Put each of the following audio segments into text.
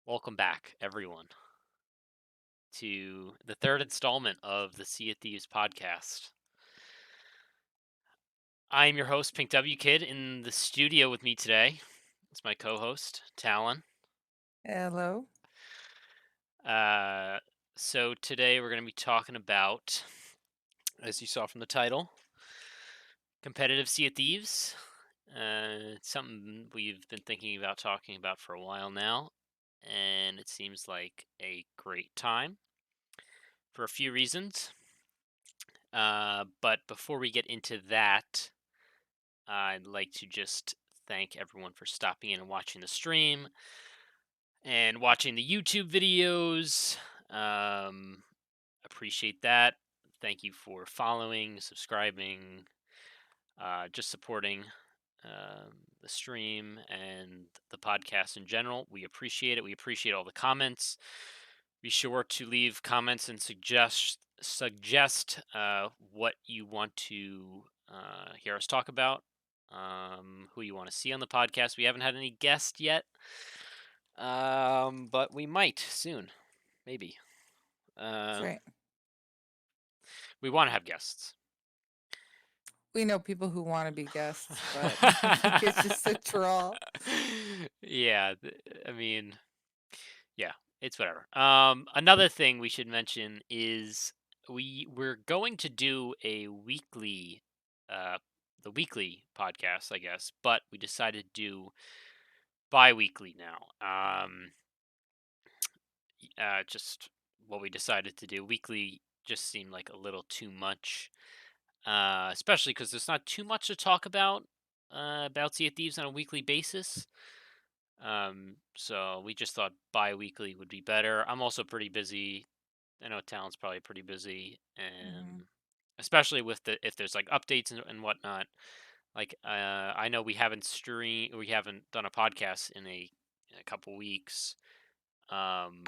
Welcome back, everyone, to the third installment of the Sea of Thieves podcast. I am your host, Pink W Kid. In the studio with me today is my co-host, Talon. Hello. Uh, so today we're going to be talking about, as you saw from the title, competitive Sea of Thieves. It's something we've been thinking about talking about for a while now, and it seems like a great time for a few reasons. But before we get into that, I'd like to just thank everyone for stopping in and watching the stream and watching the YouTube videos. Um, appreciate that. Thank you for following, subscribing, just supporting the stream and the podcast in general. We appreciate it. We appreciate all the comments. Be sure to leave comments and suggest what you want to hear us talk about, who you want to see on the podcast. We haven't had any guests yet, but we might soon, maybe. That's Uh, right. we want to have guests. We know people who want to be guests, but I think it's just a draw. yeah, I mean, yeah, it's whatever. Another thing we should mention is we're going to do a weekly, uh, the weekly podcast, I guess, but we decided to do bi-weekly now. Just what we decided to do. Weekly just seemed like a little too much, especially because there's not too much to talk about Sea of Thieves on a weekly basis. So we just thought bi-weekly would be better. I'm also pretty busy. I know Talon's probably pretty busy, Hmm. and especially with the if there's like updates and whatnot. Like I know we haven't done a podcast in a couple weeks. Um,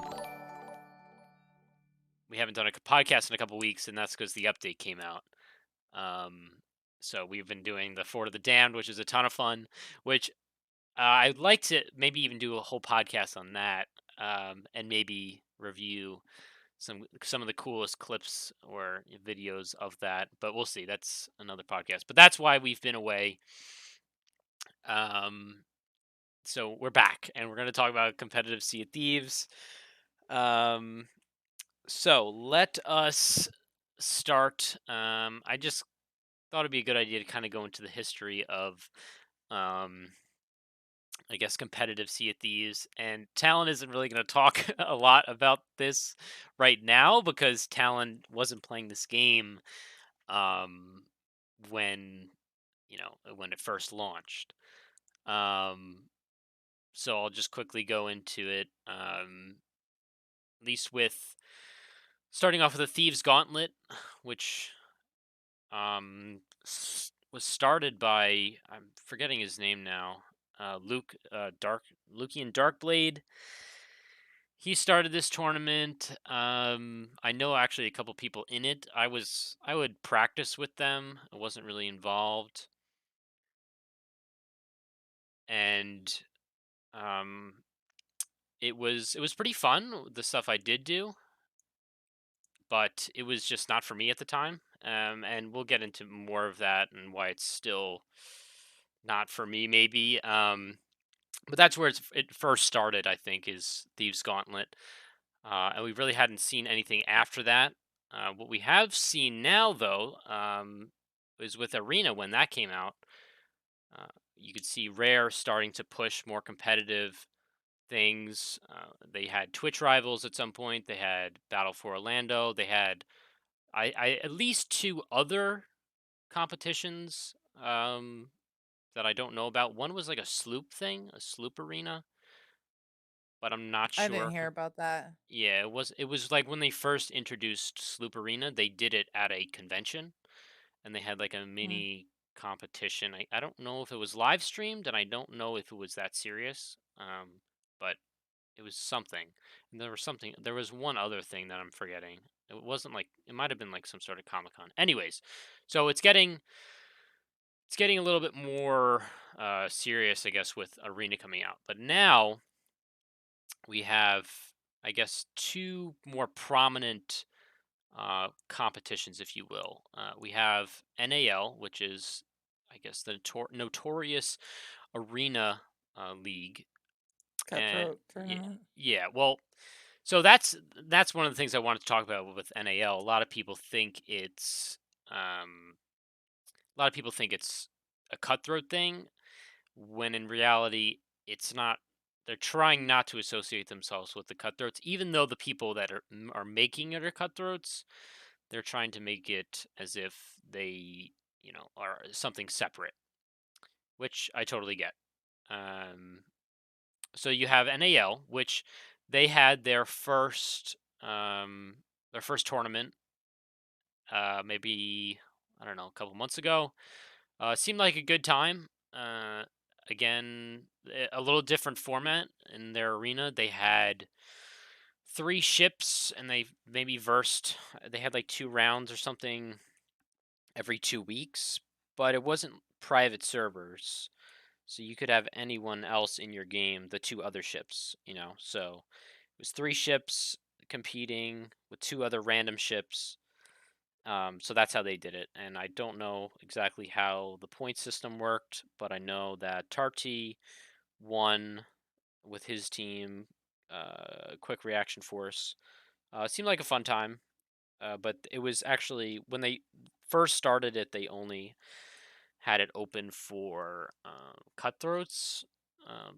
we haven't done a podcast in a couple weeks, and that's because the update came out. Um, so we've been doing the Fort of the Damned, which is a ton of fun. Which I'd like to maybe even do a whole podcast on that, and maybe review some of the coolest clips or videos of that. But we'll see. That's another podcast. But that's why we've been away. Um, so we're back, and we're going to talk about competitive Sea of Thieves. Um, so let us start. I just thought it'd be a good idea to kind of go into the history of um, I guess competitive Sea of Thieves. And Talon isn't really going to talk a lot about this right now because Talon wasn't playing this game um, when when it first launched. Um, so I'll just quickly go into it. At least with starting off with the Thieves Gauntlet, which was started by I'm forgetting his name now. Lucian Darkblade. He started this tournament. I know actually a couple people in it. I would practice with them. I wasn't really involved, and um, it was pretty fun the stuff I did do, but it was just not for me at the time. And we'll get into more of that and why it's still not for me, maybe. But that's where it first started. I think is Thieves Gauntlet. And we really hadn't seen anything after that. What we have seen now, though, is with Arena when that came out. Uh, you could see Rare starting to push more competitive things. They had Twitch rivals at some point. They had Battle for Orlando. They had at least two other competitions that I don't know about. One was like a sloop thing, a sloop arena, but I'm not I didn't sure. hear about that. Yeah, it was like when they first introduced Sloop Arena, they did it at a convention and they had like a Mm. mini competition. I don't know if it was live streamed and I don't know if it was that serious. But it was something. And there was one other thing that I'm forgetting. It wasn't like it might have been like some sort of Comic-Con. Anyways, so it's getting a little bit more serious, I guess, with Arena coming out. But now we have, I guess, two more prominent competitions, if you will. We have NAL, which is, I guess, the notorious arena league, and Cutthroat tournament. yeah, well, so that's one of the things I wanted to talk about with NAL. A lot of people think um, it's a cutthroat thing, when in reality it's not. They're trying not to associate themselves with the cutthroats, even though the people that are making it are cutthroats. They're trying to make it as if they, are something separate, which I totally get. Um, so you have NAL, which they had their first tournament, maybe, I don't know, a couple months ago. Seemed like a good time. Again, a little different format in their arena. They had three ships, and they maybe versed. They had like two rounds or something every 2 weeks, but it wasn't private servers. So you could have anyone else in your game, the two other ships, So it was three ships competing with two other random ships. So that's how they did it. And I don't know exactly how the point system worked, but I know that Tarty won with his team, Quick Reaction Force. It seemed like a fun time, but it was actually when they first started it, they only had it open for cutthroats,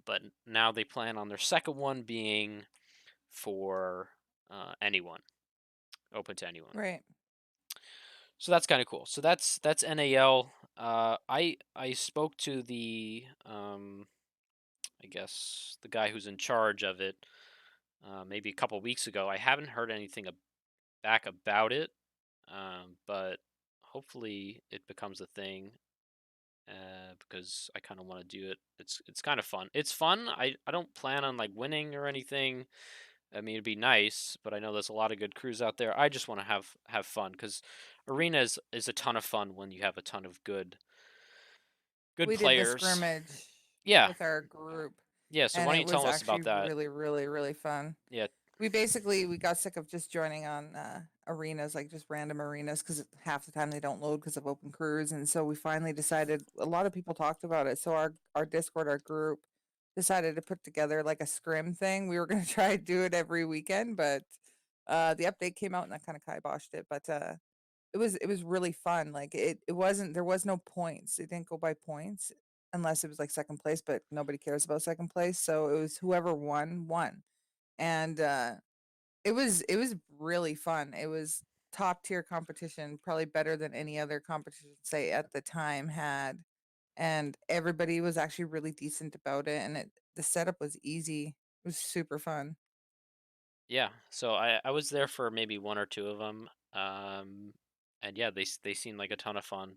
but now they plan on their second one being for anyone, open to anyone. Right. So that's kind of cool. So that's NAL. I spoke to the I guess the guy who's in charge of it maybe a couple weeks ago. I haven't heard anything back about it, but hopefully it becomes a thing. Because I kind of want to do it. It's kind of fun. It's fun. I don't plan on like winning or anything. I mean, it'd be nice, but I know there's a lot of good crews out there. I just want to have fun because arena is a ton of fun when you have a ton of good We did the players. scrimmage Yeah, with our group, yeah. So and why don't it you was tell us actually about that? really, really, really fun. Yeah, We got sick of just joining on arenas, like just random arenas, because half the time they don't load because of open crews, and so we finally decided. A lot of people talked about it, so our Discord, our group, decided to put together like a scrim thing. We were gonna try to do it every weekend, but the update came out and that kind of kiboshed it. But it was really fun. Like it wasn't there was no points. It didn't go by points unless it was like second place, but nobody cares about second place. So it was whoever won. And it was really fun. It was top tier competition, probably better than any other competition say at the time had. And everybody was actually really decent about it, and the setup was easy. It was super fun. yeah. So I was there for maybe one or two of them. And yeah, they seemed like a ton of fun.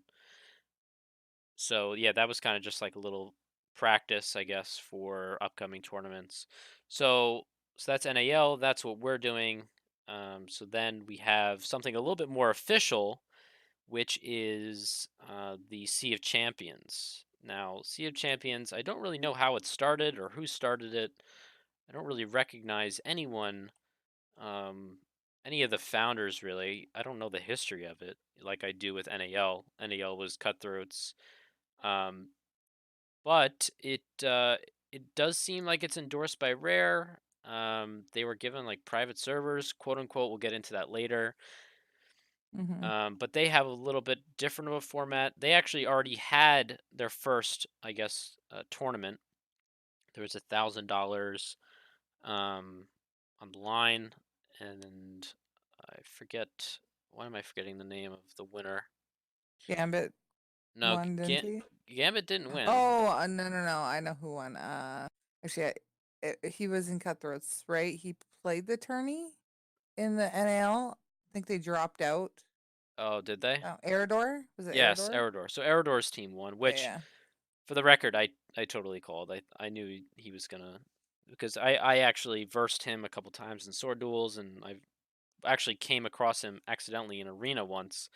So yeah, that was kind of just like a little practice, I guess, for upcoming tournaments. So so that's NAL. That's what we're doing. So then we have something a little bit more official, which is the Sea of Champions. Now, Sea of Champions, I don't really know how it started or who started it. I don't really recognize anyone, um, any of the founders really. I don't know the history of it like I do with NAL. NAL was cutthroats. Um, but it does seem like it's endorsed by Rare. They were given like private servers, quote unquote. We'll get into that later. Hmm. But they have a little bit different of a format. They actually already had their first, I guess, tournament. There was $1,000 um, on the line, and I forget. Why am I forgetting the name of the winner? Gambit No, won, didn't he? Gambit didn't win. Oh, no, no, no. I know who won. Actually, he was in Cutthroats, right? He played the tourney in the NAL. I think they dropped out. Oh, did they? Oh, Eridor? Was it Yes, Eridor? Eridor. So Eridor's team won, Yeah, which, yeah. for the record, I totally called. I knew he was gonna, because I actually versed him a couple times in sword duels, and I actually came across him accidentally in arena once.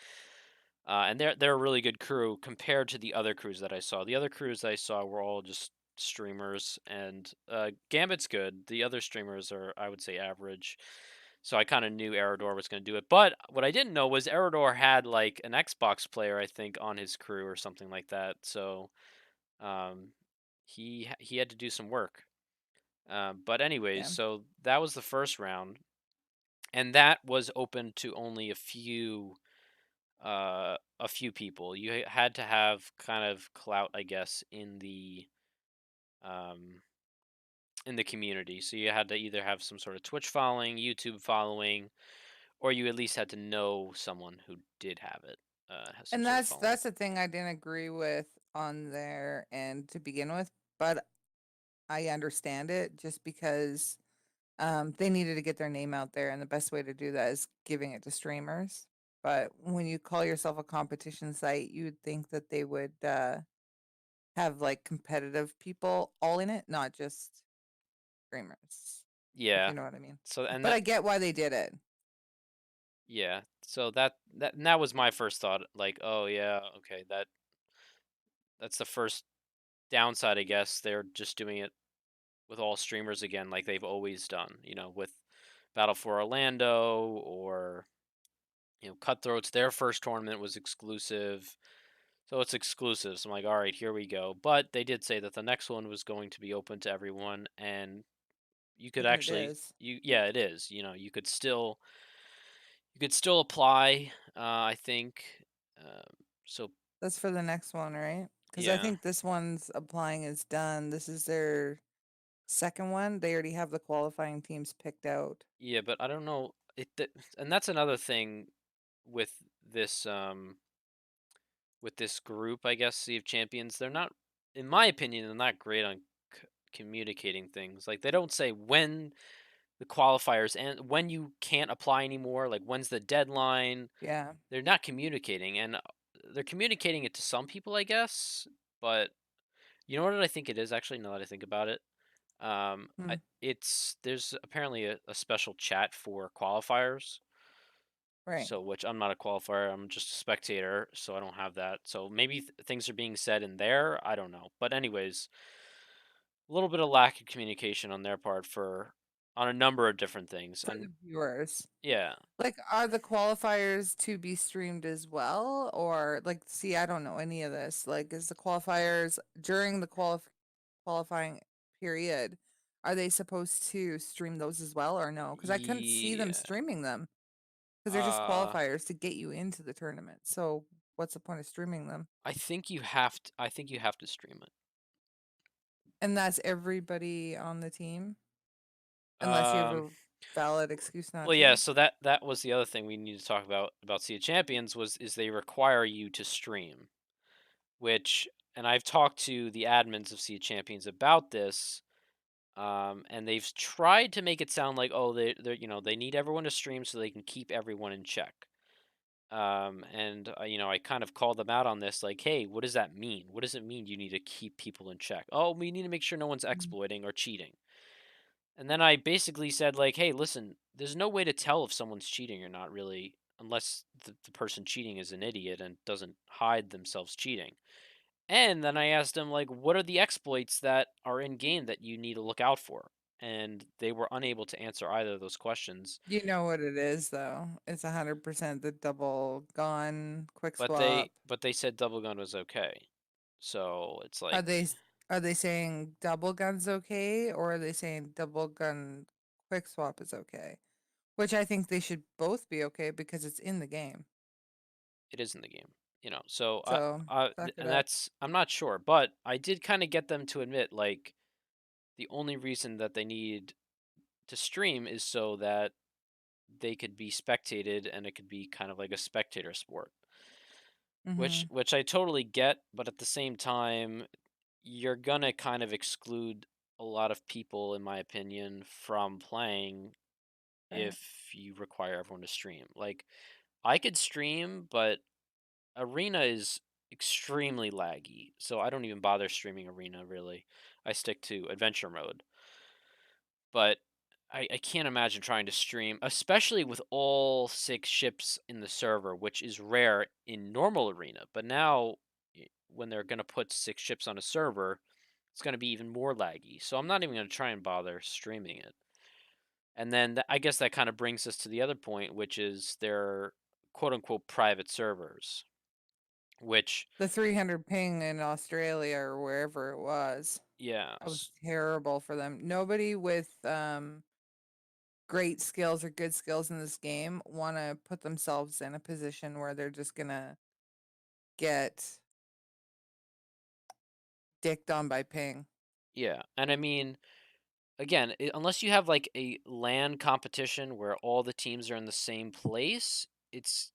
And they're a really good crew compared to the other crews that I saw. The other crews that I saw were all just streamers, and Gambit's good. The other streamers are, I would say, average. So I kind of knew Eridor was going to do it. But what I didn't know was Eridor had like an Xbox player, I think, on his crew or something like that. So um, he had to do some work. But anyways, Yeah. so that was the first round, and that was open to only a few people. You had to have kind of clout, I guess, um in the community. So you had to either have some sort of Twitch following, YouTube following, or you at least had to know someone who did have it, has some And sort of that's following. the thing I didn't agree with on there and to begin with, but I understand it just because they needed to get their name out there, and the best way to do that is giving it to streamers. But when you call yourself a competition site, you'd think that they would have like competitive people all in it, not just streamers, if Yeah. you know what I mean. So and But that I get why they did it. yeah. So that was my first thought. Like, oh yeah, okay, that's the first downside, I guess. They're just doing it with all streamers again, like they've always done. With Battle for Orlando or Cutthroats. Their first tournament was exclusive. So it's exclusive. So I'm like, all right, here we go. But they did say that the next one was going to be open to everyone, and you could And it actually, is. yeah, it is. You could still apply. I think. Um, so That's for the next one, right? Because I yeah, think this one's applying is done. This is their second one. They already have the qualifying teams picked out. yeah, but I don't know. And that's another thing with this with this group. I guess Sea of Champions. They're not, in my opinion, they're not great on communicating things. Like they don't say when the qualifiers and when you can't apply anymore, like when's the deadline. Yeah. They're not communicating, and they're communicating it to some people, I guess. But you know what I think it is, actually, now that I think about it. Hmm. It's there's apparently a special chat for qualifiers. Right. So, which I'm not a qualifier, I'm just a spectator, so I don't have that. So maybe things are being said in there. I don't know. But anyways, a little bit of lack of communication on their part for on a number of different things. For And the viewers. yeah, Like, are the qualifiers to be streamed as well? Or, like, see, I don't know any of this. Like, is the qualifiers during the qualifying period, are they supposed to stream those as well or no? Because I couldn't see them yeah. streaming them because they're just Uh, qualifiers to get you into the tournament. So, what's the point of streaming them? I think you have to stream it. And that's everybody on the team, unless you have Um, a valid excuse not well, yeah. to. So that was the other thing we need to talk about Sea of Champions was is they require you to stream, which and I've talked to the admins of Sea of Champions about this. And they've tried to make it sound like, oh, they need everyone to stream so they can keep everyone in check. And I kind of called them out on this, like, hey, what does that mean? What does it mean you need to keep people in check? Oh, we need to make sure no one's Mm. exploiting or cheating. And then I basically said, like, hey, listen, there's no way to tell if someone's cheating or not, really, unless the person cheating is an idiot and doesn't hide themselves cheating. And then I asked them, like, what are the exploits that are in game that you need to look out for? And they were unable to answer either of those questions. You know what it is, though. It's 100% the double gone quick But swap. they said double gun was okay. So it's Are like they are they saying double gun's okay, or are they saying double gun quick swap is okay? Which I think they should both be okay because it's in the game. it is in the game, So So suck it and up. that's I'm not sure, but I did kind of get them to admit like the only reason that they need to stream is so that they could be spectated and it could be kind of like a spectator sport. Which Mm-hmm. which I totally get, but at the same time, you're gonna kind of exclude a lot of people, in my opinion, from playing Right. if you require everyone to stream. Like, I could stream, but Arena is extremely laggy, so I don't even bother streaming Arena, really. I stick to adventure mode. But I can't imagine trying to stream, especially with all 6 ships in the server, which is rare in normal Arena. But now, when they're going to put 6 ships on a server, it's going to be even more laggy. So I'm not even going to try and bother streaming it. And then I guess that kind of brings us to the other point, which is their quote unquote private servers, which, The 300 ping in Australia or wherever it was. yeah, That was terrible for them. Nobody with great skills or good skills in this game want to put themselves in a position where they're just gonna get dicked on by ping. yeah. And I mean, again, unless you have like a LAN competition where all the teams are in the same place, it's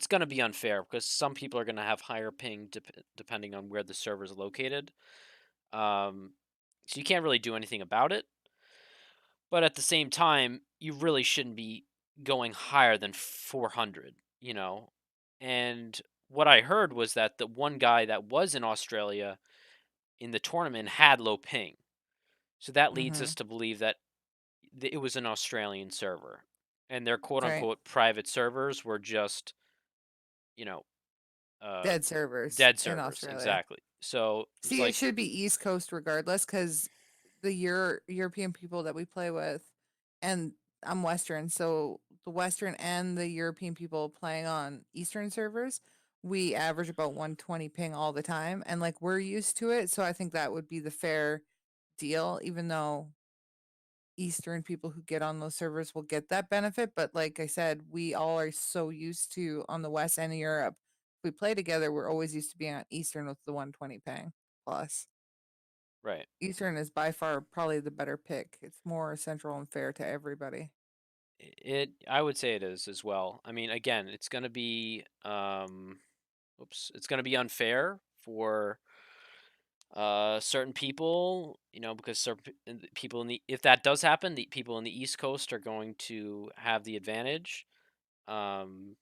going to be unfair because some people are going to have higher ping depending on where the server is located. Um, so you can't really do anything about it. But at the same time, you really shouldn't be going higher than 400, you know? And what I heard was that the one guy that was in Australia in the tournament had low ping. So that leads Mm-hmm. us to believe that it was an Australian server. And their quote Right. unquote private servers were just, you know, uh, Dead servers dead in servers. Australia. Exactly. So it's See, it like, should be East Coast regardless, because the European people that we play with, and I'm Western, so the Western and the European people playing on Eastern servers, we average about 120 ping all the time, and like we're used to it, so I think that would be the fair deal, even though Eastern people who get on those servers will get that benefit. But like I said, we all are so used to on the West and Europe. If we play together, we're always used to being on Eastern with the 120 ping plus. right. Eastern is by far probably the better pick. It's more central and fair to everybody. I would say it is as well. I mean, again, it's going to be oops, it's going to be unfair for certain people, because people in the if that does happen, the people in the East Coast are going to have the advantage. Um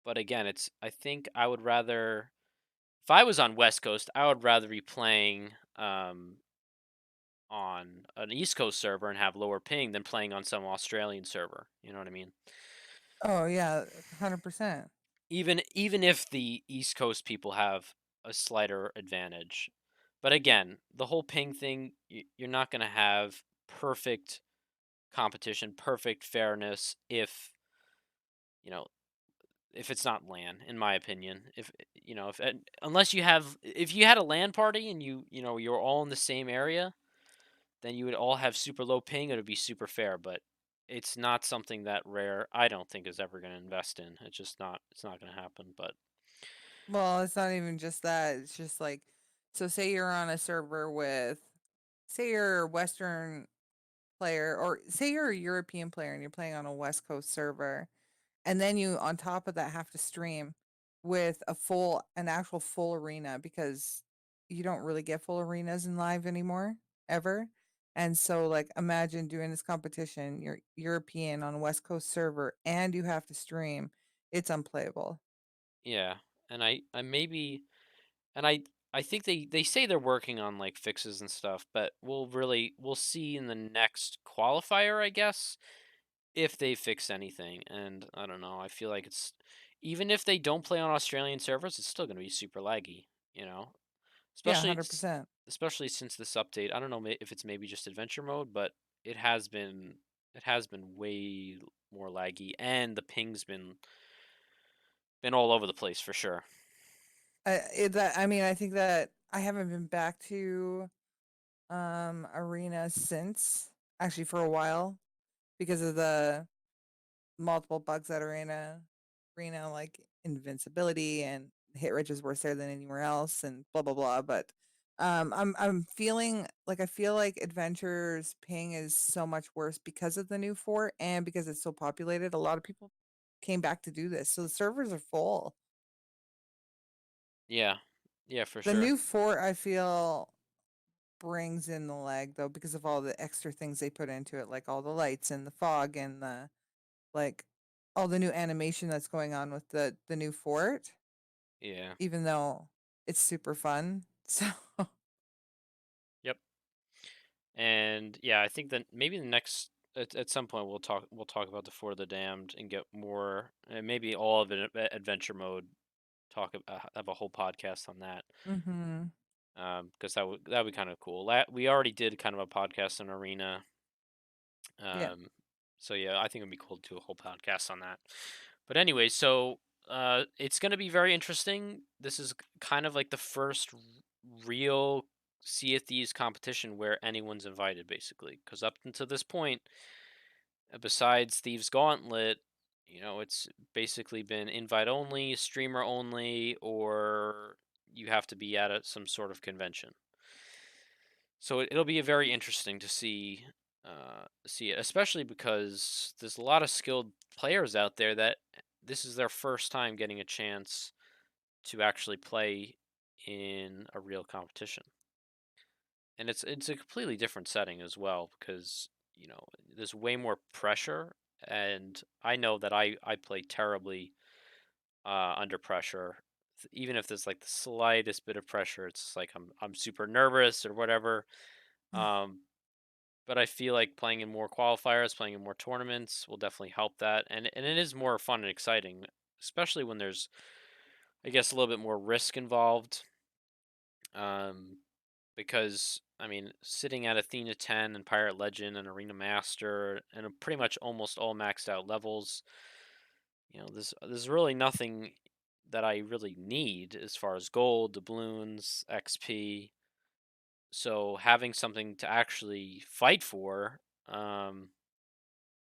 but again, it's I think I would rather if I was on West Coast, I would rather be playing on an East Coast server and have lower ping than playing on some Australian server. You know what I mean? Oh yeah, 100%. Even if the East Coast people have a slighter advantage. But again, the whole ping thing, you're not going to have perfect competition, perfect fairness you know, if it's not LAN, in my opinion. If if unless you have if you had a LAN party and you're all in the same area, then you would all have super low ping. It would be super fair, but it's not something that Rare I don't think is ever going to invest in. It's not going to happen, but Well, it's not even just that. It's just like, so say you're on a server with, say you're a Western player, or say you're a European player and you're playing on a West Coast server, and then you on top of that have to stream with an actual full arena, because you don't really get full arenas in live anymore ever. And so like imagine doing this competition, you're European on a West Coast server and you have to stream. It's unplayable. yeah. And I maybe and I think they say they're working on like fixes and stuff, but we'll see in the next qualifier, I guess, if they fix anything. And I don't know. I feel like it's even if they don't play on Australian servers, it's still going to be super laggy, you know. Yeah, Especially 100%. especially since this update. I don't know if it's maybe just adventure mode, but it has been it has been way more laggy and the ping's been all over the place for sure. I mean, I think that I haven't been back to arena since, actually for a while, because of the multiple bugs that are in a arena, like invincibility and hit rate is worse there than anywhere else, and blah blah blah. But I'm feeling like I feel like Adventure's ping is so much worse because of the new fort and because it's so populated. A lot of people came back to do this, so the servers are full. Yeah. Yeah, for The sure. new fort, I feel, brings in the lag though because of all the extra things they put into it, like all the lights and the fog and the like all the new animation that's going on with the new fort, Yeah. even though it's super fun. So Yep. And yeah, I think that maybe the next at some point we'll talk about the For the Damned and get more and maybe all of it adventure mode have a whole podcast on that. mhm. because that would be kind of cool. We already did kind of a podcast on Arena. Yeah. Um, so yeah, I think it'd be cool to do a whole podcast on that. But anyway, so it's going to be very interesting. This is kind of like the first real Sea of Thieves competition where anyone's invited, basically. Because up until this point, besides Thieves Gauntlet, it's basically been invite only, streamer only, or you have to be at some sort of convention. So it'll be very interesting to see it, especially because there's a lot of skilled players out there that this is their first time getting a chance to actually play in a real competition. And it's a completely different setting as well because, there's way more pressure, and I know that I play terribly under pressure. Even if there's like the slightest bit of pressure, it's like I'm super nervous or whatever. Um, but I feel like playing in more qualifiers, playing in more tournaments will definitely help that, and it is more fun and exciting, especially when there's, I guess, a little bit more risk involved. Um, because I mean, sitting at Athena 10 and Pirate Legend and Arena Master and pretty much almost all maxed out levels, there's really nothing that I really need as far as gold, doubloons, XP. So having something to actually fight for um,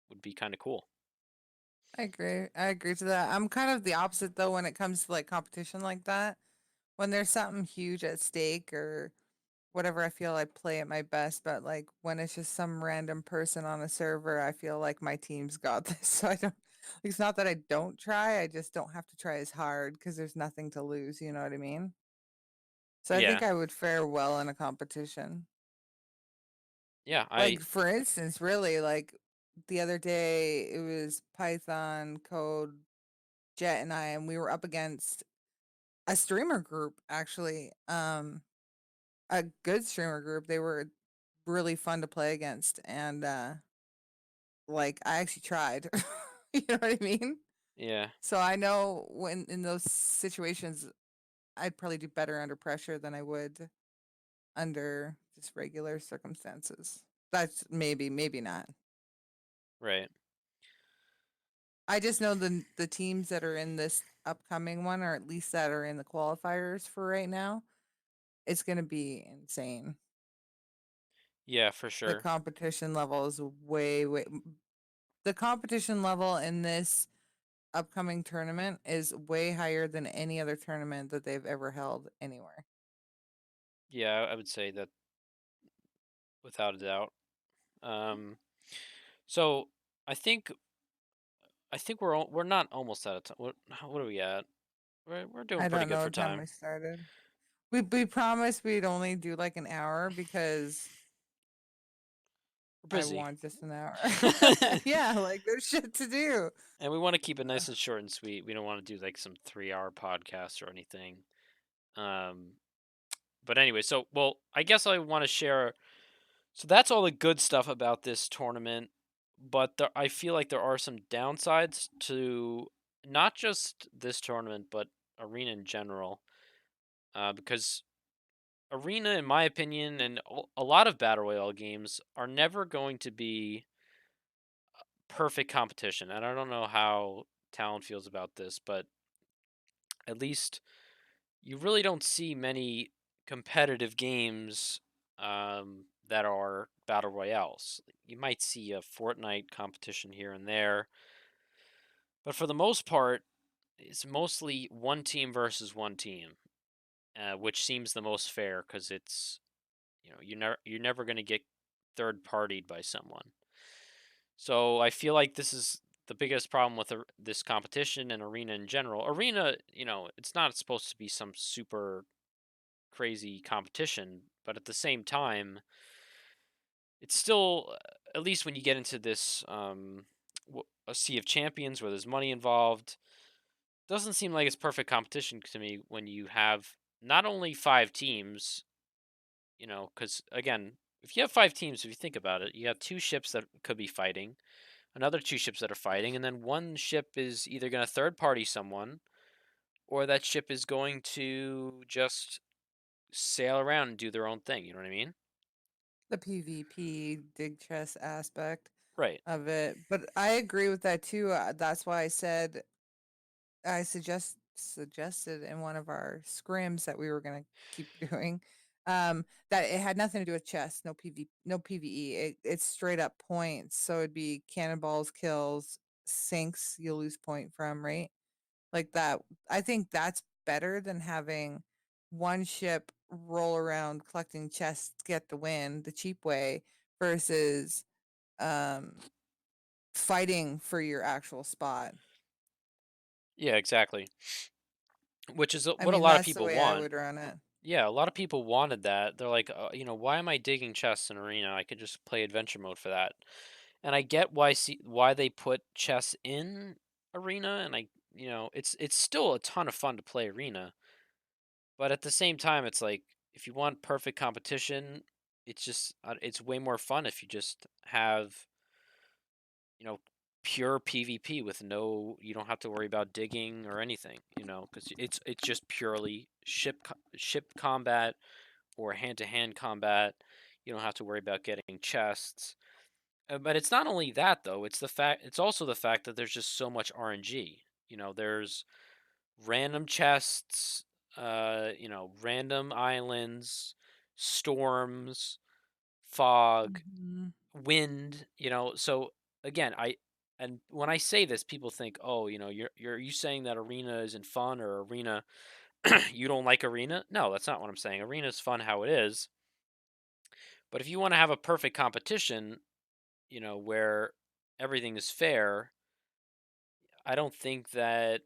would be kind of cool. I agree. I agree to that. I'm kind of the opposite though when it comes to like competition like that. When there's something huge at stake or whatever, I feel I play at my best. But like when it's just some random person on a server, I feel like my team's got this. So I don't. It's not that I don't try. I just don't have to try as hard because there's nothing to lose. You know what I mean? So I think Yeah, I would fare well in a competition. yeah, Like for instance, really, like the other day it was Python, Code, Jet, and I, and we were up against a streamer group actually. A good streamer group. They were really fun to play against, and like I actually tried. You know what I mean? yeah, So I know when in those situations, I'd probably do better under pressure than I would under just regular circumstances. That's maybe not. right. I just know the teams that are in this upcoming one, or at least that are in the qualifiers for right now, it's gonna be insane. Yeah, for The sure. competition level is way the competition level in this upcoming tournament is way higher than any other tournament that they've ever held anywhere. Yeah, I would say that without a doubt. Um, so I think we're not almost out of time. What are we at? We're doing I pretty don't good know for what time we time. started. We promised we'd only do like an hour because We're I busy. want just an hour. Yeah, like there's shit to do. And we want to keep it nice and short and sweet. We don't want to do like some 3-hour podcast or anything. Um, but anyway, so well, I guess I want to share. So that's all the good stuff about this tournament, but I feel like there are some downsides to not just this tournament, but Arena in general. Because Arena, in my opinion, and a lot of battle royale games are never going to be perfect competition. And I don't know how Talon feels about this, but at least you really don't see many competitive games that are battle royales. You might see a Fortnite competition here and there, but for the most part, it's mostly one team versus one team, which seems the most fair because it's you're never going to get third partied by someone. So I feel like this is the biggest problem with this competition and arena in general. Arena, it's not supposed to be some super crazy competition, but at the same time, it's still at least when you get into this a sea of champions where there's money involved, doesn't seem like it's perfect competition to me when you have not only 5 teams, because again, if you have 5 teams, if you think about it, you have 2 ships that could be fighting, another 2 ships that are fighting, and then one ship is either going to third party someone or that ship is going to just sail around and do their own thing. You know what I mean? The PvP dig chest aspect Right. of it. But I agree with that too. That's why I said I suggested in one of our scrims that we were gonna keep doing, that it had nothing to do with chess, no PvE. It's straight up points. So it'd be cannonballs, kills, sinks you'll lose point from, right? Like that. I think that's better than having one ship roll around collecting chests to get the win the cheap way versus um fighting for your actual spot. Yeah, exactly. Which is I what a mean, lot of that's the people way I want. would run it. Yeah, a lot of people wanted that. They're like, why am I digging chests in arena? I could just play adventure mode for that. And I get why they put chess in arena, and it's still a ton of fun to play arena. But at the same time, it's like if you want perfect competition, it's way more fun if you just have you know pure PvP with no you don't have to worry about digging or anything, because it's just purely ship combat or hand to hand combat. You don't have to worry about getting chests. But it's not only that though. It's also the fact that there's just so much RNG. There's random chests, random islands, storms, fog, Mhm. wind, so again, and when I say this, people think, "Oh, you're you saying that arena isn't fun or arena you don't like arena?" No, that's not what I'm saying. Arena is fun how it is. But if you want to have a perfect competition, where everything is fair, I don't think that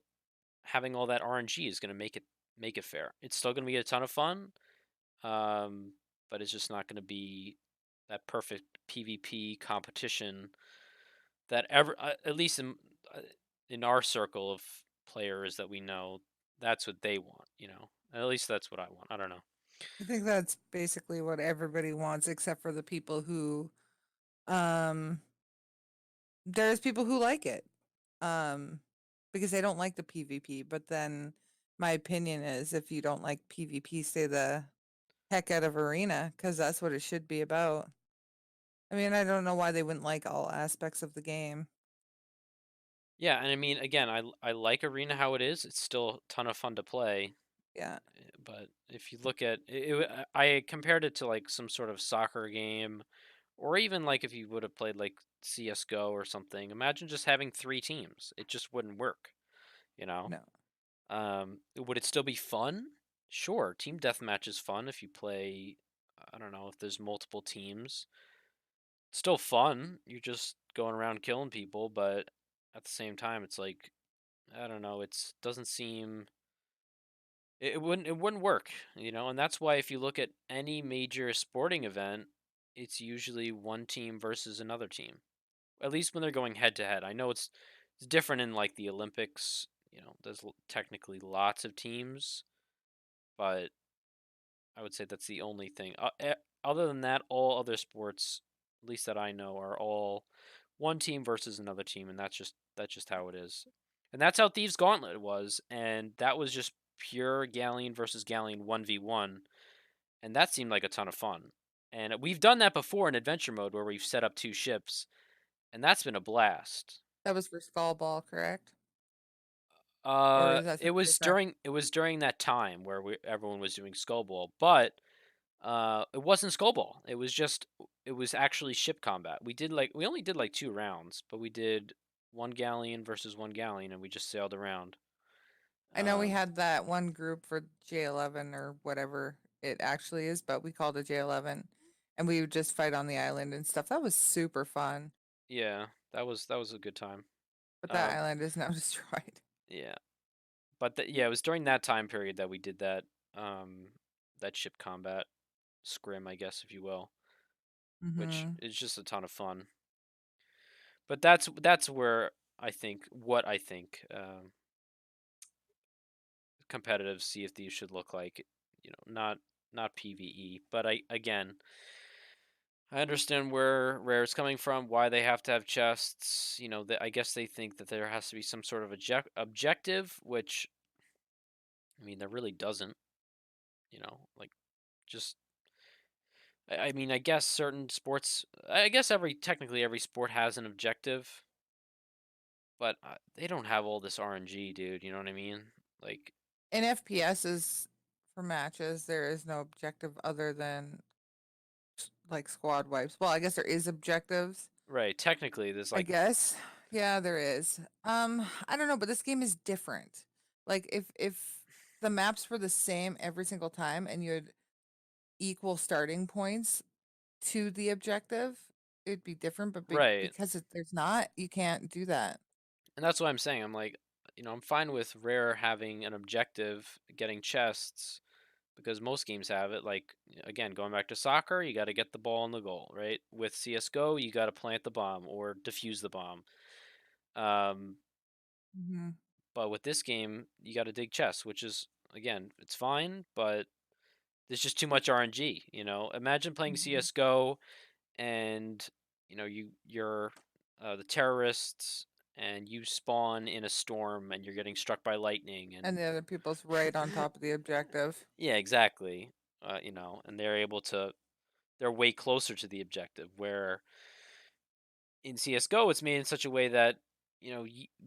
having all that RNG is going to make it fair. It's still going to be a ton of fun, um, but it's just not going to be that perfect PvP competition that at least in our circle of players that we know, that's what they want. At least that's what I want. I don't know. I think that's basically what everybody wants, except for the people who, um, there's people who like it, um, because they don't like the PvP. But then my opinion is if you don't like PvP, stay the heck out of arena because that's what it should be about. I mean, I don't know why they wouldn't like all aspects of the game. Yeah, and I mean, again, I like arena how it is. It's still a ton of fun to play. Yeah. But if you look at I compared it to like some sort of soccer game, or even like if you would have played like CS:GO or something. Imagine just having three teams. It just wouldn't work. You know. No. Would it still be fun? Sure, team deathmatch is fun if you play. I don't know if there's multiple teams. It's still fun. You're just going around killing people, but at the same time, it's like I don't know. It doesn't seem it wouldn't work, and that's why if you look at any major sporting event, it's usually one team versus another team. At least when they're going head to head. I know it's different in like the Olympics. There's technically lots of teams, but I would say that's the only thing. Other than that, all other sports, at least that I know, are all one team versus another team, and that's just how it is. And that's how Thieves Gauntlet was, and that was just pure Galleon versus Galleon 1v1, and that seemed like a ton of fun. And we've done that before in adventure mode where we've set up two ships, and that's been a blast. That was for Skull Ball, correct? Or is that It something was different? during that time where everyone was doing Skullball, but it wasn't Skullball. It was actually ship combat. We only did like 2 rounds, but we did one galleon versus one galleon, and we just sailed around. I know we Um, had that one group for J11 or whatever it actually is, but we called it J11 and we would just fight on the island and stuff. That was super fun. yeah, that was a good time. But that Um, island is now destroyed. yeah, but yeah, it was during that time period that we did um, that ship combat scrim, I guess, if you will, which Mhm. is just a ton of fun. But that's where what I think competitive Sea of Thieves should look like. Not PVE. But I understand where Rare's coming from, why they have to have chests. I guess they think that there has to be some sort of objective, which I mean there really doesn't. Like Just I mean, I guess certain sports. I guess technically every sport has an objective, but they don't have all this RNG, dude. You know what I mean? Like, In FPSs for matches, there is no objective other than like squad wipes. Well, I guess there is objectives. right? Technically, there's I like, guess. Yeah, there is. I don't know, but this game is different. Like if the maps were the same every single time and you had equal starting points to the objective, it'd be different, but right, because there's not, you can't do that. and that's what I'm saying. I'm like, I'm fine with rare having an objective, getting chests, because most games have it. Like, again, going back to soccer, you got to get the ball in the goal, right? With CS:GO, you got to plant the bomb or defuse the bomb. Um, Mhm. but with this game, you got to dig chests, which is, again, it's fine, but there's just too much RNG. Imagine playing Mhm. CS:GO and you're the terrorists and you spawn in a storm and you're getting struck by lightning And and the other people's right on top of the objective. yeah, exactly. And they're way closer to the objective. Where in CS:GO, it's made in such a way that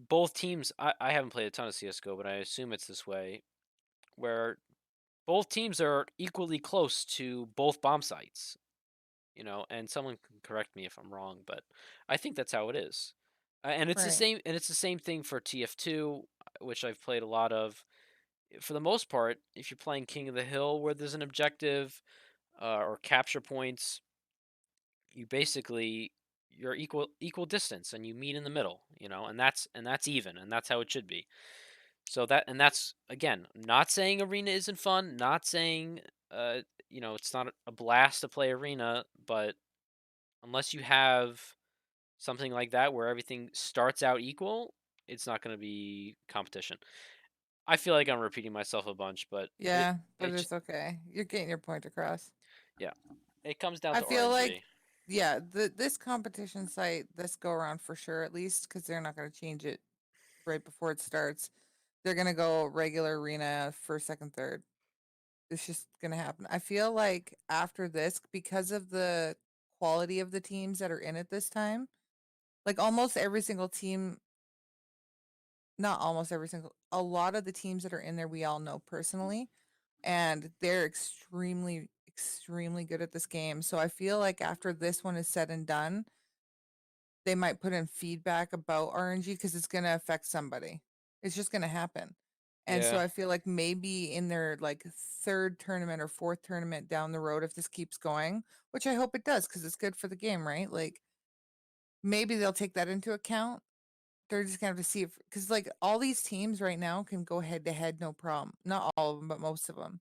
both teams. I haven't played a ton of CS:GO, but I assume it's this way, where both teams are equally close to both bomb sites. And someone can correct me if I'm wrong, but I think that's how it is. And it's the Right. same, and it's the same thing for TF2, which I've played a lot of. For the most part, if you're playing King of the Hill, where there's an objective or capture points, you basically you're equal distance, and you meet in the middle. And that's even, and that's how it should be. That's again, not saying arena isn't fun, not saying it's not a blast to play arena, but unless you have something like that where everything starts out equal, it's not going to be competition. I feel like I'm repeating myself a bunch, but Yeah, but it it's okay. You're getting your point across. yeah, it comes down I to feel like, RNG. yeah, this competition site, this go around for sure, at least because they're not going to change it right before it starts. They're going to go regular arena first, second, third. It's just going to happen. I feel like after this, because of the quality of the teams that are in it this time, like almost every single team, not almost every single, a lot of the teams that are in there, we all know personally, and they're extremely, extremely good at this game. So I feel like after this one is said and done, they might put in feedback about RNG because it's going to affect somebody. It's just going to happen. And so Yeah, I feel like maybe in their like third tournament or fourth tournament down the road, if this keeps going, which I hope it does because it's good for the game, right? Like maybe they'll take that into account. They're just gonna have to see if because like all these teams right now can go head to head, no problem. Not all of them, but most of them.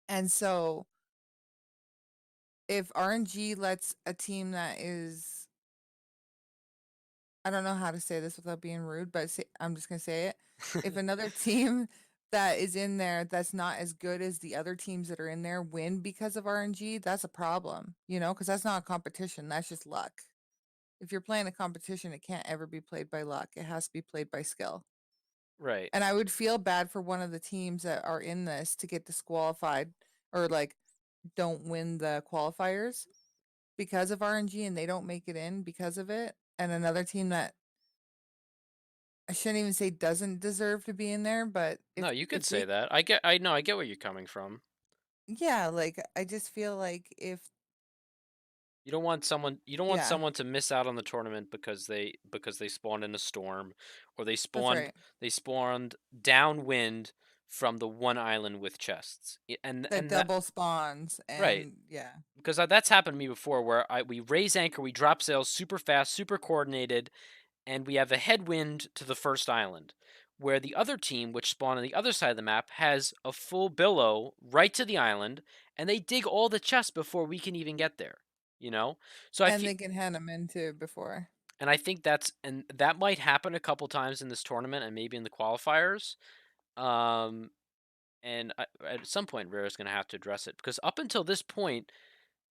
And so if RNG lets a team that is, I don't know how to say this without being rude, but I'm just gonna say it. If another team that is in there that's not as good as the other teams that are in there win because of RNG, that's a problem, because that's not a competition. That's just luck. If you're playing a competition, it can't ever be played by luck. It has to be played by skill. right. And I would feel bad for one of the teams that are in this to get disqualified or like don't win the qualifiers because of RNG and they don't make it in because of it. And another team that I shouldn't even say doesn't deserve to be in there, but No, if you could if say they, that. I know, I get where you're coming from. yeah, like I just feel like if, You don't want yeah, someone to miss out on the tournament because they spawned in a storm, or they that's spawned right. they spawned downwind from the one island with chests. That And that double spawns right. and yeah. Because that's happened to me before, where we raise anchor, we drop sails super fast, super coordinated, and we have a headwind to the first island, where the other team, which spawned on the other side of the map, has a full billow right to the island, and they dig all the chests before we can even get there. You know, so I And feel, they can hand them in too before. and I think that might happen a couple times in this tournament, and maybe in the qualifiers. Um, and at some point, Rare is going to have to address it, because up until this point,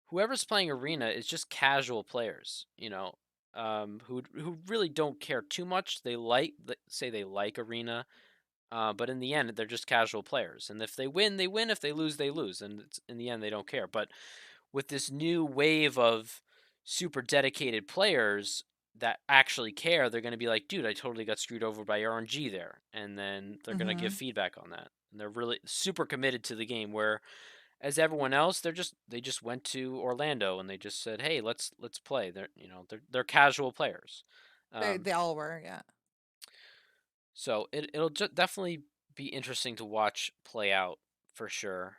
whoever's playing arena is just casual players, who really don't care too much. They say they like arena, But in the end, they're just casual players, and if they win, they win. If they lose, they lose, and in the end, they don't care. But with this new wave of super dedicated players that actually care, they're going to be like, "Dude, I totally got screwed over by RNG there," and then they're going to give Mhm. feedback on that. And they're really super committed to the game. Where as everyone else, they just went to Orlando and they just said, "Hey, let's play." They're casual players. They Um, they all were, yeah. so it'll definitely be interesting to watch play out for sure.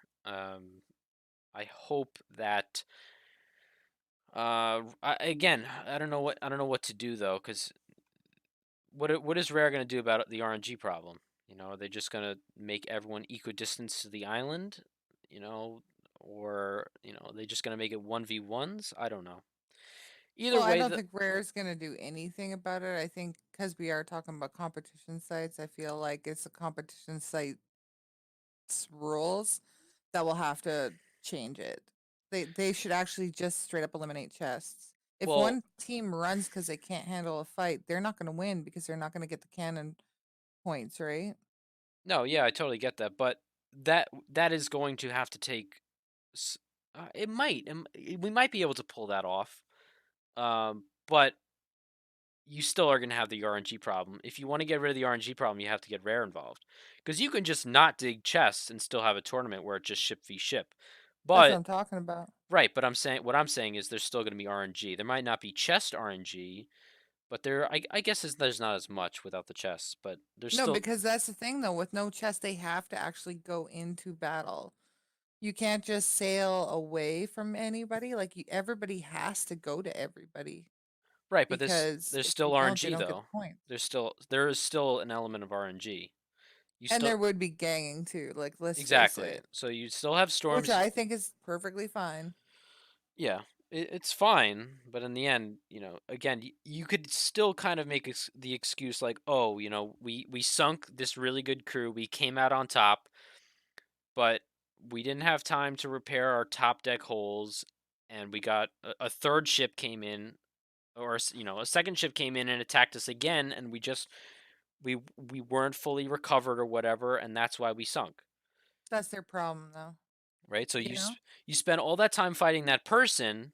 I hope that again, I don't know what to do though, because what is Rare going to do about the RNG problem? Are they just going to make everyone equidistant to the island? You know, or are they just going to make it 1v1s? I don't know. Either Well, I way, don't think Rare's gonna do anything about it. I think because we are talking about competition sites, I feel like it's a competition site's rules that will have to change it. They should actually just straight up eliminate chests. If well, one team runs because they can't handle a fight, they're not gonna win because they're not gonna get the cannon points, right? no, yeah, I totally get that, but that is going to have to take. It might, we might be able to pull that off. But you still are going to have the RNG problem. If you want to get rid of the RNG problem, you have to get Rare involved. Because you can just not dig chests and still have a tournament where it just ship v ship. That's what But I'm talking about. right, but I'm saying is there's still going to be RNG. There might not be chest RNG, but I guess there's not as much without the chests, but there's No, still because that's the thing though, with no chest, they have to actually go into battle. You can't just sail away from anybody. Like everybody has to go to everybody right, but because there's if you still don't, they RNG don't get the though. points. There is still an element of RNG. You And still there would be ganging too. Like let's face exactly. it, So you still have which storms. I think is perfectly fine. Yeah, it's fine, but in the end, again, you could still kind of make the excuse like, oh, we sunk this really good crew, we came out on top, but we didn't have time to repair our top deck holes, and we got a third ship came in, or a second ship came in and attacked us again, and we weren't fully recovered or whatever, and that's why we sunk, That's their problem though. right? So You know? you spend all that time fighting that person,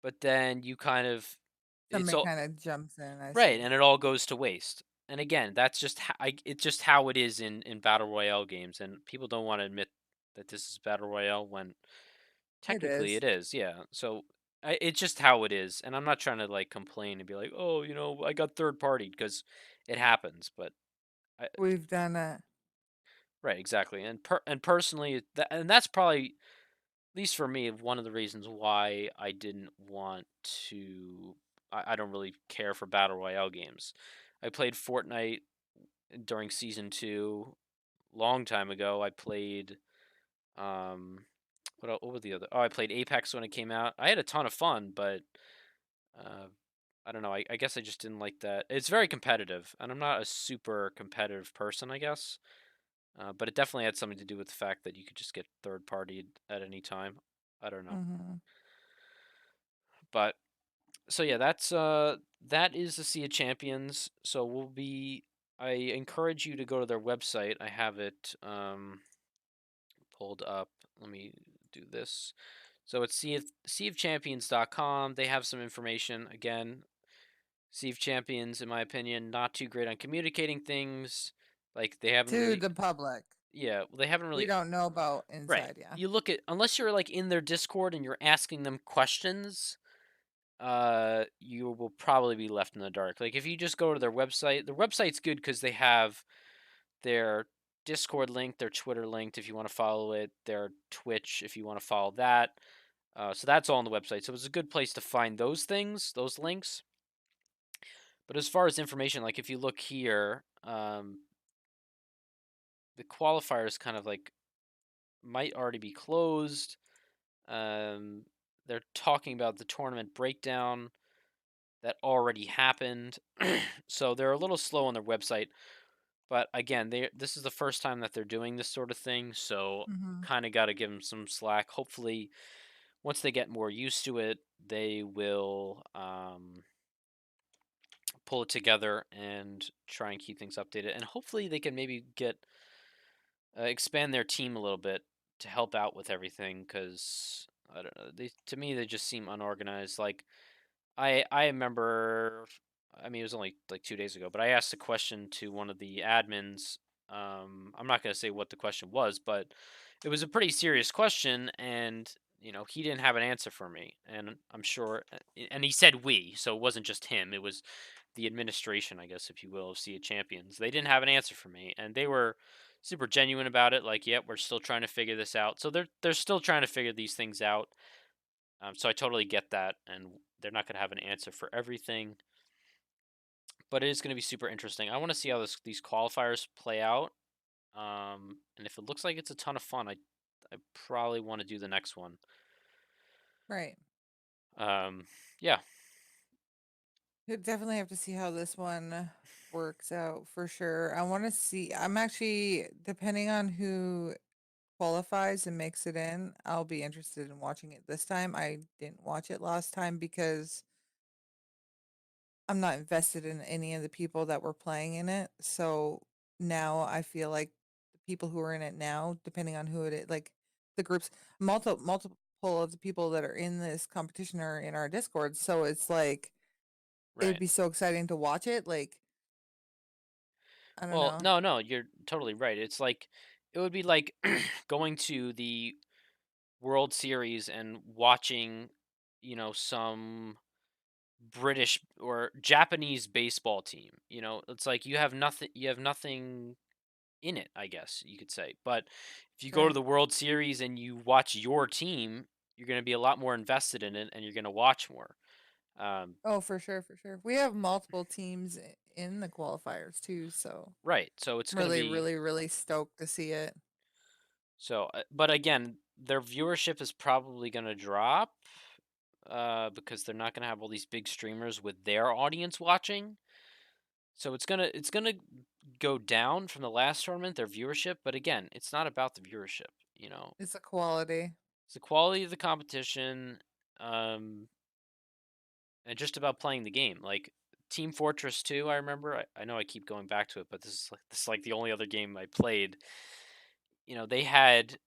but then you kind of it's Somebody all kind of jumps in, I right, see. and it all goes to waste. And again, that's just it's just how it is in battle royale games, and people don't want to admit that this is battle royale when It technically is. it is. Yeah, so it's just how it is, and I'm not trying to like complain and be like, oh, I got third party because it happens, but We've done it. right, exactly, and personally, and that's probably at least for me one of the reasons why I didn't want to. I don't really care for battle royale games. I played Fortnite during season 2 long time ago. I played what were the other? Oh, I played Apex when it came out. I had a ton of fun, but uh I don't know. I guess I just didn't like that. It's very competitive, and I'm not a super competitive person, I guess. But it definitely had something to do with the fact that you could just get third partied at any time. I don't know. Hmm. But so yeah, that is the Sea of Champions. So I encourage you to go to their website. I have it pulled up. Let me do this. So it's seaofchampions.com. They have some information. Again, Sea of Champions, in my opinion, not too great on communicating things. Like they haven't To really, the public. yeah, they haven't We really. don't know about Right. inside, yeah. You look at unless you're like in their Discord and you're asking them questions, you will probably be left in the dark. Like if you just go to their website's good because they have their Discord link, their Twitter linked if you want to follow it, their Twitch if you want to follow that. So that's all on the website. So it's a good place to find those things, those links. But as far as information, like if you look here, the qualifiers kind of like might already be closed. Um, they're talking about the tournament breakdown that already happened. So they're a little slow on their website. But again, this is the first time that they're doing this sort of thing, so Hmm. kind of got to give them some slack. Hopefully, once they get more used to it, they will pull it together and try and keep things updated. And hopefully they can maybe get expand their team a little bit to help out with everything because I don't know. To me they just seem unorganized. Like I remember, I mean, it was only like 2 days ago, but I asked a question to one of the admins. I'm not going to say what the question was, but it was a pretty serious question, and he didn't have an answer for me. And I'm sure, and he said we, so it wasn't just him. It was the administration, I guess, if you will, of Sea of Champions. They didn't have an answer for me, and they were super genuine about it. Like, yep, we're still trying to figure this out. So they're still trying to figure these things out. So I totally get that, and they're not going to have an answer for everything, but it is going to be super interesting. I want to see how these qualifiers play out, and if it looks like it's a ton of fun, I probably want to do the next one. Right. Um, yeah, We definitely have to see how this one works out for sure. I want to see. I'm actually, depending on who qualifies and makes it in, I'll be interested in watching it this time. I didn't watch it last time because I'm not invested in any of the people that were playing in it. So now I feel like the people who are in it now, depending on who it is, like the groups, multiple of the people that are in this competition are in our Discord. So it's like it'd right. be so exciting to watch it. Like I don't Well, know. no, no, you're totally right. It's like it would be like going to the World Series and watching, some British or Japanese baseball team. It's like you have nothing in it, I guess you could say. But if you go to Right. the World Series and you watch your team, you're going to be a lot more invested in it and you're going to watch more. Um, Oh, for sure, for sure. We have multiple teams in the qualifiers too, so right. So it's I'm going to really, be really, really stoked to see it. but again, their viewership is probably going to drop because they're not going to have all these big streamers with their audience watching. So it's gonna go down from the last tournament, their viewership. But again, it's not about the viewership. It's a quality. It's the quality of the competition, um, and just about playing the game. Like Team Fortress 2, I remember. I know I keep going back to it, but this is like the only other game I played. They had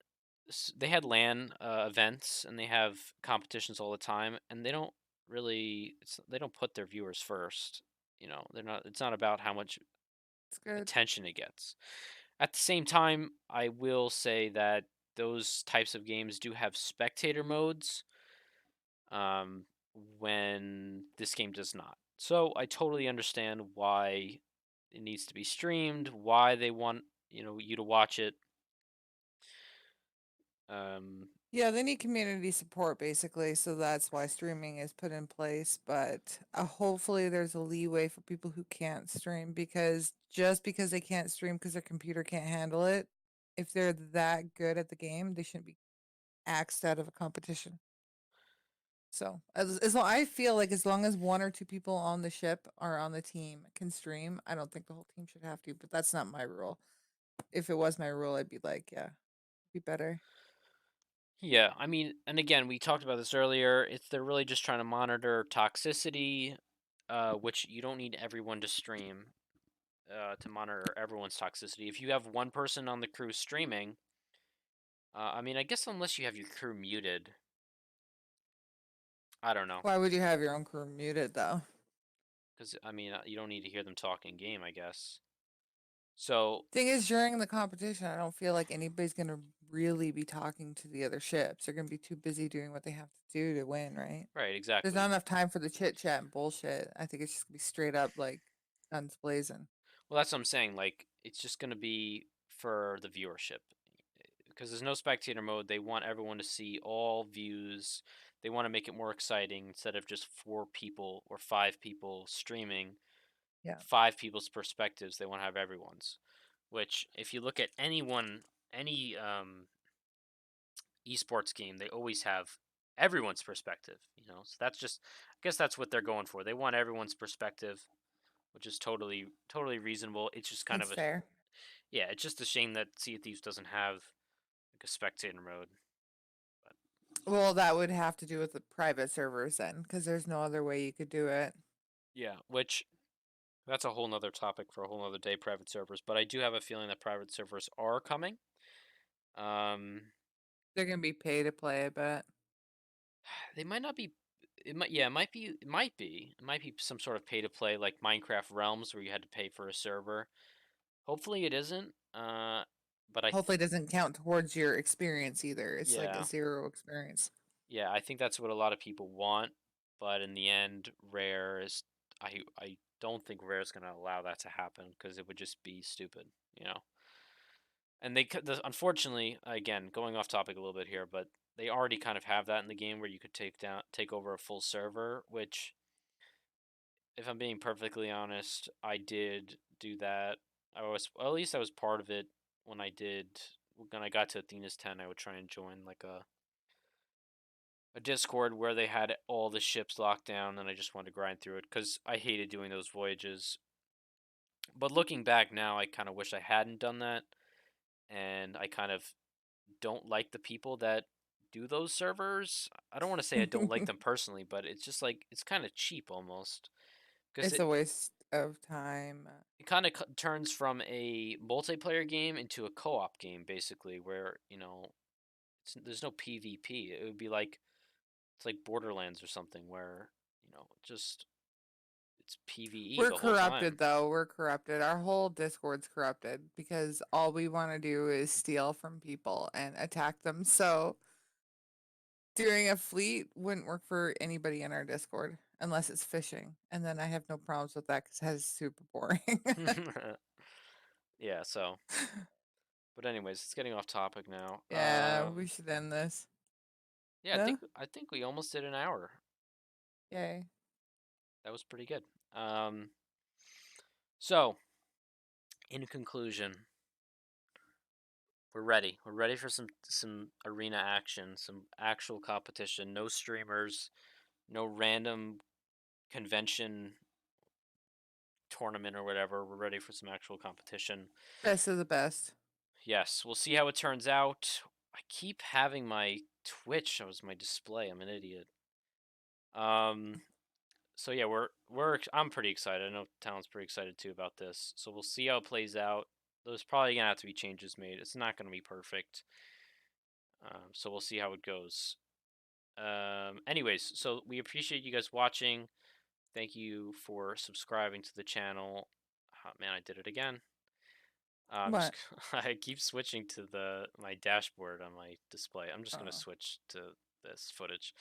LAN events and they have competitions all the time, and they don't really they don't put their viewers first. They're not. It's not about how much It's good. attention it gets. At the same time, I will say that those types of games do have spectator modes, um, when this game does not. So I totally understand why it needs to be streamed, why they want you to watch it. Um, Yeah, they need community support basically, so that's why streaming is put in place. But hopefully, there's a leeway for people who can't stream because just because they can't stream because their computer can't handle it, if they're that good at the game, they shouldn't be axed out of a competition. So I feel like as long as one or two people on the ship or on the team can stream, I don't think the whole team should have to. But that's not my rule. If it was my rule, I'd be like, yeah, be better. yeah, I mean, and again, we talked about this earlier. If they're really just trying to monitor toxicity, which you don't need everyone to stream to monitor everyone's toxicity. If you have one person on the crew streaming, I mean, I guess unless you have your crew muted, I don't know. Why would you have your own crew muted though? Because I mean, you don't need to hear them talk in game, I guess. So Thing is, during the competition, I don't feel like anybody's gonna really be talking to the other ships. They're gonna be too busy doing what they have to do to win, right? right, There's not exactly. enough time for the chit chat and bullshit. I think it's just gonna be straight up like guns blazing. Well, that's what I'm saying. Like, it's just gonna be for the viewership because there's no spectator mode. They want everyone to see all views. They want to make it more exciting instead of just 4 people or 5 people streaming. Yeah. 5 people's perspectives. They want to have everyone's. Which, if you look at any esports game, they always have everyone's perspective. So that's just, I guess that's what they're going for. They want everyone's perspective, which is totally reasonable. It's just kind It's of a fair. yeah. It's just a shame that Sea of Thieves doesn't have like a spectator mode. But Well, that would have to do with the private servers then, because there's no other way you could do it. yeah, which That's a whole nother topic for a whole nother day, private servers. But I do have a feeling that private servers are coming. Um, They're gonna be pay to play, I bet. they might not be. It might, yeah, it might be. It might be. It might be some sort of pay to play, like Minecraft Realms, where you had to pay for a server. Hopefully, it isn't. But Hopefully it doesn't count towards your experience either. It's like a yeah, zero experience. yeah, I think that's what a lot of people want. But in the end, Rare is. I don't think Rare is going to allow that to happen because it would just be stupid, you know. And unfortunately, again, going off topic a little bit here, but they already kind of have that in the game where you could take over a full server, which, if I'm being perfectly honest, I did do that. I was, well, at least I was part of it when I got to Athena's 10. I would try and join like a Discord where they had all the ships locked down, and I just wanted to grind through it because I hated doing those voyages. But looking back now, I kind of wish I hadn't done that, and I kind of don't like the people that do those servers. I don't want to say I don't like them personally, but it's just like it's kind of cheap almost because It's a waste of time. it kind of turns from a multiplayer game into a co-op game basically, where there's no PvP. It would be like it's like Borderlands or something where just it's PvE We're the whole corrupted time. though. We're corrupted. Our whole Discord's corrupted because all we want to do is steal from people and attack them. So doing a fleet wouldn't work for anybody in our Discord unless it's fishing. And then I have no problems with that because it's super boring. Yeah. So, but anyways, it's getting off topic now. Yeah, we should end this. Yeah, No? I think we almost did an hour. Yay. That was pretty good. Um, so in conclusion, we're ready. We're ready for some arena action, some actual competition. No streamers, no random convention tournament or whatever. We're ready for some actual competition. Best of the best. Yes, we'll see how it turns out. I keep having my Twitch as my display. I'm an idiot. Um, so yeah, I'm pretty excited. I know Talon's pretty excited too about this. So we'll see how it plays out. There's probably gonna have to be changes made. It's not gonna be perfect. So we'll see how it goes. Anyways, so we appreciate you guys watching. Thank you for subscribing to the channel. Man, I did it again. I'm just What? I keep switching to the my dashboard on my display. I'm just gonna Oh. switch to this footage.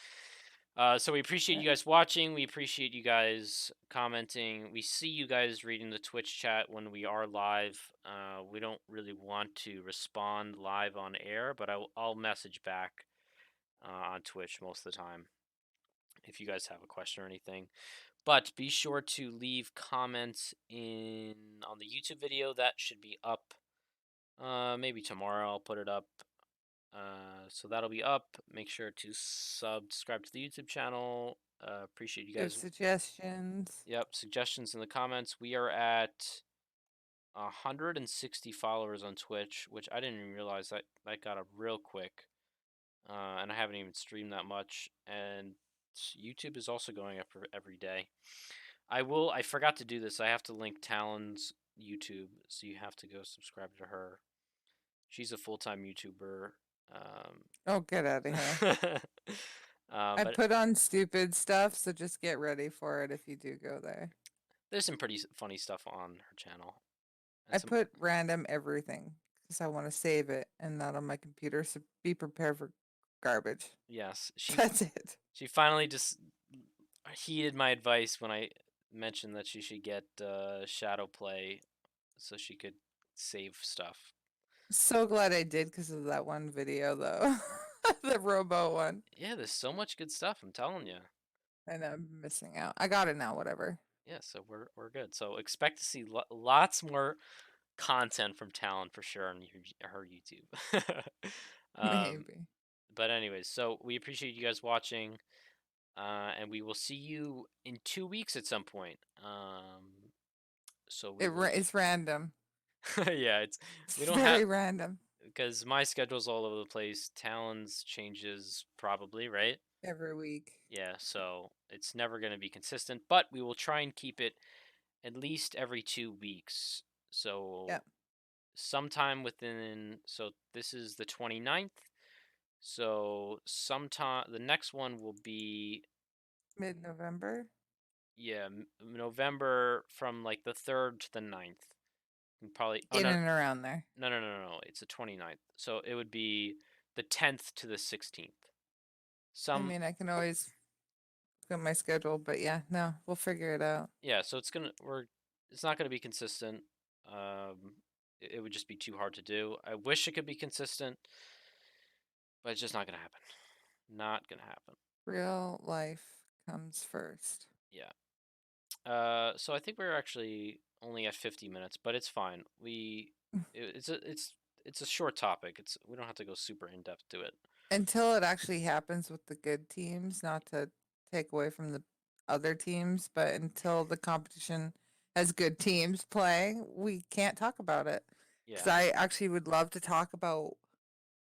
So we appreciate Yeah. you guys watching. We appreciate you guys commenting. We see you guys reading the Twitch chat when we are live. We don't really want to respond live on air, but I'll message back on Twitch most of the time if you guys have a question or anything. But be sure to leave comments in on the YouTube video. That should be up. Maybe tomorrow I'll put it up. So that'll be up. Make sure to subscribe to the YouTube channel. Appreciate you Give guys. suggestions. Yep, suggestions in the comments. We are at 160 followers on Twitch, which I didn't even realize that got up real quick. And I haven't even streamed that much. And YouTube is also going up every day. I forgot to do this. I have to link Talon's YouTube, so you have to go subscribe to her. She's a full-time YouTuber. Um, Oh, get out of here. I but put on stupid stuff, so just get ready for it if you do go there. there's some pretty funny stuff on her channel, and I some put random everything because I want to save it and not on my computer, so be prepared for garbage. yes, That's it. she finally just heeded my advice when I mentioned that she should get Shadow Play so she could save stuff. So glad I did because of that one video, though. The robo one. Yeah, there's so much good stuff. I'm telling you. And I'm missing out. I got it now, whatever. Yeah, so we're good. So expect to see lots more content from Talon for sure on her YouTube. um, Maybe. but anyways, so we appreciate you guys watching, and we will see you in 2 weeks at some point. So we will. It's random. Yeah, It's we don't have very random because my schedule's all over the place. Talon's changes probably, right? every week. Yeah, so it's never going to be consistent, but we will try and keep it at least every 2 weeks. Yep. So sometime within, so this is the 29th. So sometime the next one will be, Mid-November? yeah, November from like the 3rd to the 9th. Probably, oh In no, and around there. no, no, no, no, no, it's the 29th. So it would be the 10th to the 16th. I Some mean, I can always look at my schedule, but yeah, no, we'll figure it out. Yeah, so it's not gonna be consistent. It would just be too hard to do. I wish it could be consistent, but it's just not gonna happen. Not gonna happen. Real life comes first. Yeah. So I think we're actually only at 50 minutes, but it's fine. It's a short topic. We don't have to go super in depth to it. Until it actually happens with the good teams, not to take away from the other teams, but until the competition has good teams playing, we can't talk about it. Because Yeah, I actually would love to talk about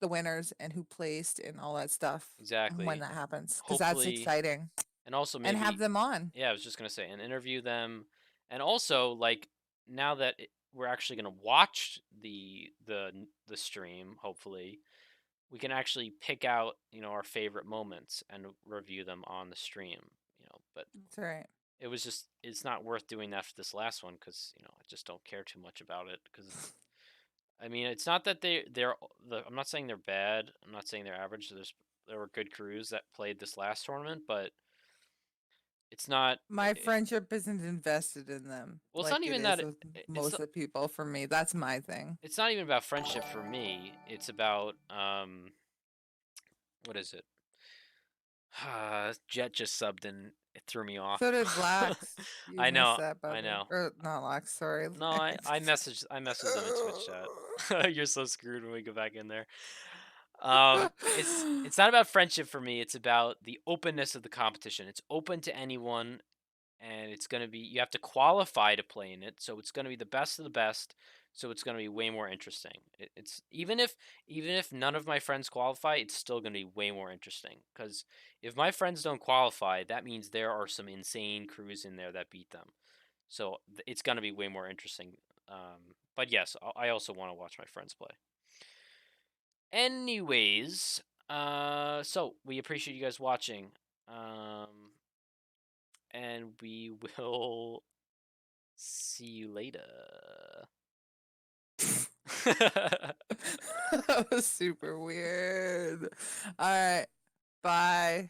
the winners and who placed and all that stuff when exactly. that happens, because that's Hopefully, exciting. and also And have maybe, them on. yeah, I was just gonna say, and interview them, and also like now that we're actually gonna watch the stream, hopefully we can actually pick out our favorite moments and review them on the stream. But That's right. it's not worth doing that for this last one because I just don't care too much about it because I mean it's not that I'm not saying they're bad. I'm not saying they're average. There were good crews that played this last tournament, but it's not. My friendship isn't invested in them Well, it's not like it even is that. with It's most of the people for me. That's my thing. it's not even about friendship for me. It's about what is it? Jet just subbed and it threw me So off. did Lax. You I missed know, that, I buddy. know. Or not Lax, sorry. No, I messaged them in Twitch chat. You're so screwed when we go back in there. It's not about friendship for me. It's about the openness of the competition. It's open to anyone, and it's going to be you have to qualify to play in it, so it's going to be the best of the best, so it's going to be way more interesting. It's even if none of my friends qualify, it's still going to be way more interesting because if my friends don't qualify, that means there are some insane crews in there that beat them, so it's going to be way more interesting. But yes, I also want to watch my friends play. Anyways, so we appreciate you guys watching, and we will see you later. That was super weird. All right. Bye.